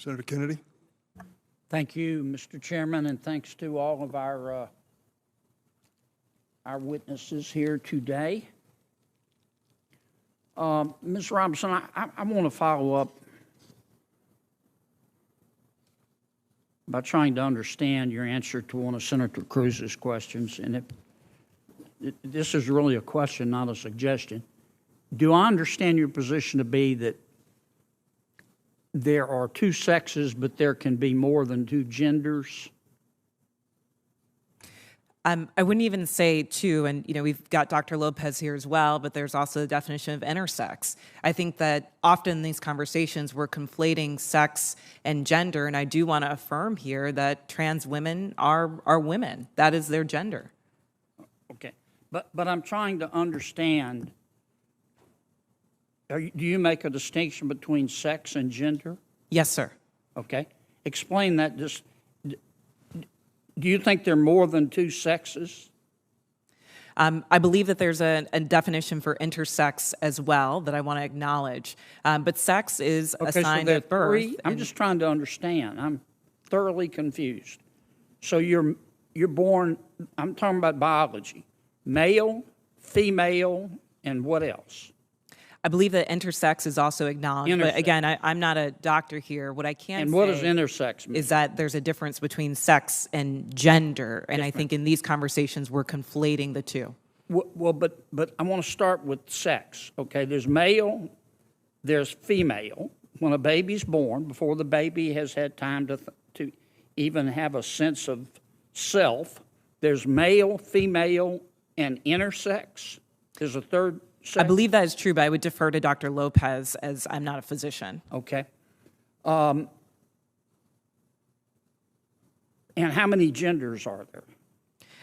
Senator Kennedy. Thank you, Mr. Chairman, and thanks to all of our witnesses here today. Ms. Robinson, I want to follow up by trying to understand your answer to one of Senator Cruz's questions, and this is really a question, not a suggestion. Do I understand your position to be that there are two sexes, but there can be more than two genders? I wouldn't even say two, and we've got Dr. Lopez here as well, but there's also the definition of intersex. I think that often in these conversations we're conflating sex and gender, and I do want to affirm here that trans women are women. That is their gender. Okay, but I'm trying to understand. Do you make a distinction between sex and gender? Yes, sir. Okay, explain that. Do you think there are more than two sexes? I believe that there's a definition for intersex as well that I want to acknowledge. But sex is assigned at birth. I'm just trying to understand. I'm thoroughly confused. So you're born, I'm talking about biology, male, female, and what else? I believe that intersex is also acknowledged. But again, I'm not a doctor here. What I can and say what does intersex mean? Is that there's a difference between sex and gender. And I think in these conversations, we're conflating the two. Well, but I want to start with sex, okay? There's male, there's female. When a baby's born, before the baby has had time to even have a sense of self, there's male, female, and intersex. There's a third sex. I believe that is true, but I would defer to Dr. Lopez as I'm not a physician. Okay. And how many genders are there?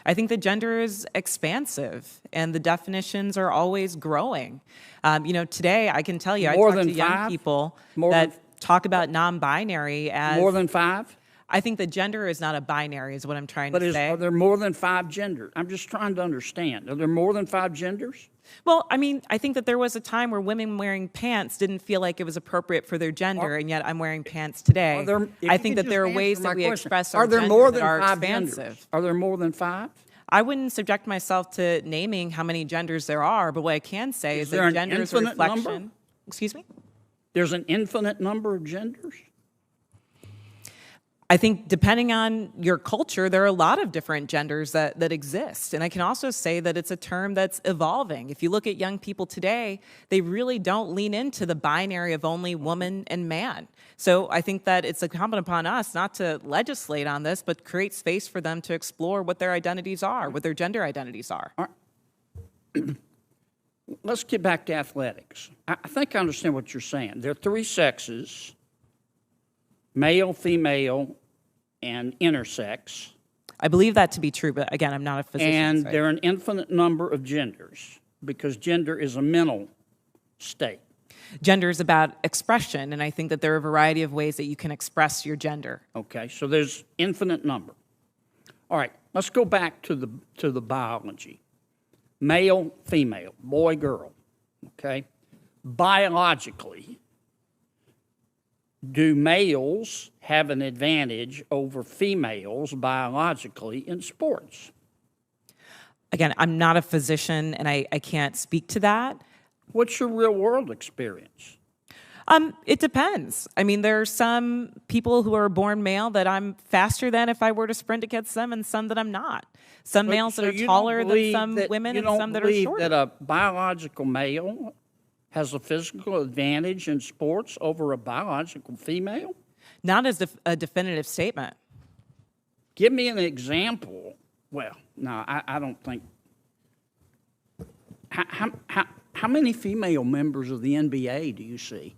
I think the gender is expansive, and the definitions are always growing. Today I can tell you, I talk to young people that talk about non-binary as more than five. I think the gender is not a binary, is what I'm trying to say. But are there more than five genders? I'm just trying to understand. Are there more than five genders? Well, I think that there was a time where women wearing pants didn't feel like it was appropriate for their gender, and yet I'm wearing pants today. I think that there are ways that we express our gender that are expansive. Are there more than five? I wouldn't subject myself to naming how many genders there are, but what I can say is that gender is a reflection. Number? Excuse me? There's an infinite number of genders? I think depending on your culture, there are a lot of different genders that exist. And I can also say that it's a term that's evolving. If you look at young people today, they really don't lean into the binary of only woman and man. So I think that it's incumbent upon us not to legislate on this, but create space for them to explore what their identities are, what their gender identities are. Let's get back to athletics. I think I understand what you're saying. There are three sexes: male, female, and intersex. I believe that to be true, but again, I'm not a physician. And there are an infinite number of genders, because gender is a mental state. Gender is about expression, and I think that there are a variety of ways that you can express your gender. Okay, so there's infinite number. All right, let's go back to the biology. Male, female, boy, girl, okay? Biologically, do males have an advantage over females biologically in sports? Again, I'm not a physician, and I can't speak to that. What's your real-world experience? It depends. There are some people who are born male that I'm faster than if I were to sprint against them, and some that I'm not. Some males that are taller than some women, and some that are shorter. You don't believe that a biological male has a physical advantage in sports over a biological female? Not as a definitive statement. Give me an example. Well, no, I don't think. How many female members of the NBA do you see?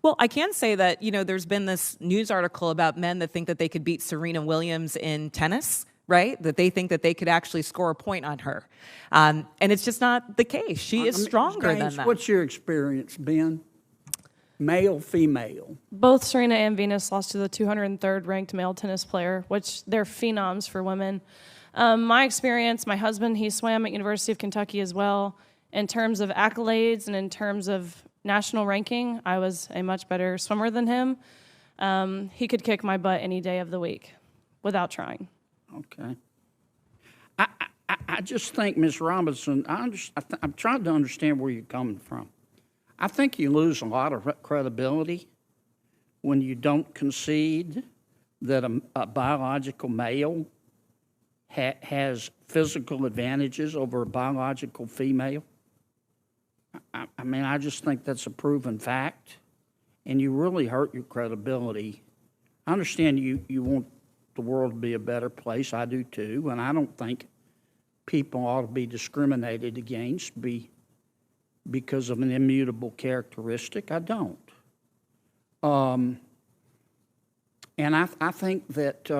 Well, I can say that, there's been this news article about men that think that they could beat Serena Williams in tennis, right? That they think that they could actually score a point on her. And it's just not the case. She is stronger than that. What's your experience, Ben? Male, female? Both Serena and Venus lost to the 203rd ranked male tennis player, which they're phenoms for women. My experience, my husband, he swam at University of Kentucky as well. In terms of accolades and in terms of national ranking, I was a much better swimmer than him. He could kick my butt any day of the week without trying. Okay. I just think, Ms. Robinson, I'm trying to understand where you're coming from. I think you lose a lot of credibility when you don't concede that a biological male has physical advantages over a biological female. I mean, I just think that's a proven fact, and you really hurt your credibility. I understand you want the world to be a better place. I do too, and I don't think people ought to be discriminated against because of an immutable characteristic. I don't. And I think that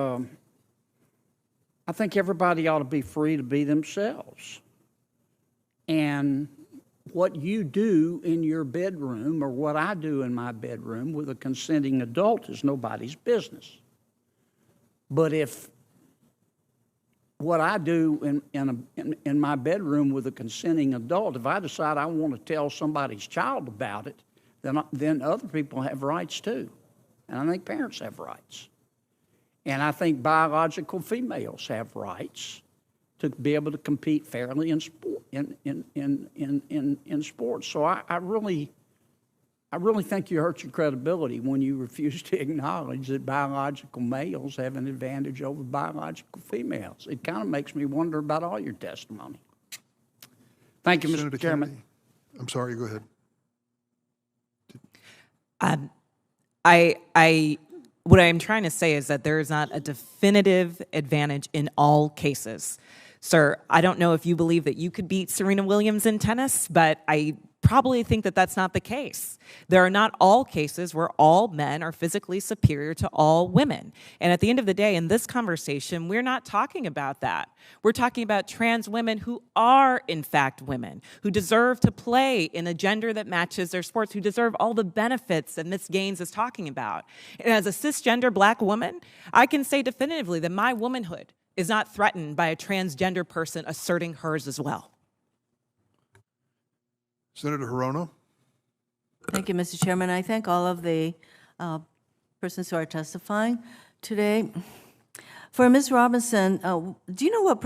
I think everybody ought to be free to be themselves. And what you do in your bedroom or what I do in my bedroom with a consenting adult is nobody's business. But if what I do in my bedroom with a consenting adult, if I decide I want to tell somebody's child about it, then other people have rights too. And I think parents have rights. And I think biological females have rights to be able to compete fairly in sport, in sports. So I really think you hurt your credibility when you refuse to acknowledge that biological males have an advantage over biological females. It kind of makes me wonder about all your testimony. Thank you, Mr. Senator Chairman. Kennedy. I'm sorry, go ahead. What I'm trying to say is that there is not a definitive advantage in all cases. Sir, I don't know if you believe that you could beat Serena Williams in tennis, but I probably think that that's not the case. There are not all cases where all men are physically superior to all women. And at the end of the day, in this conversation, we're not talking about that. We're talking about trans women who are, in fact, women, who deserve to play in a gender that matches their sports, who deserve all the benefits that Ms. Gaines is talking about. And as a cisgender black woman, I can say definitively that my womanhood is not threatened by a transgender person asserting hers as well. Senator Hirono. Thank you, Mr. Chairman. I thank all of the persons who are testifying today. For Ms. Robinson, do you know what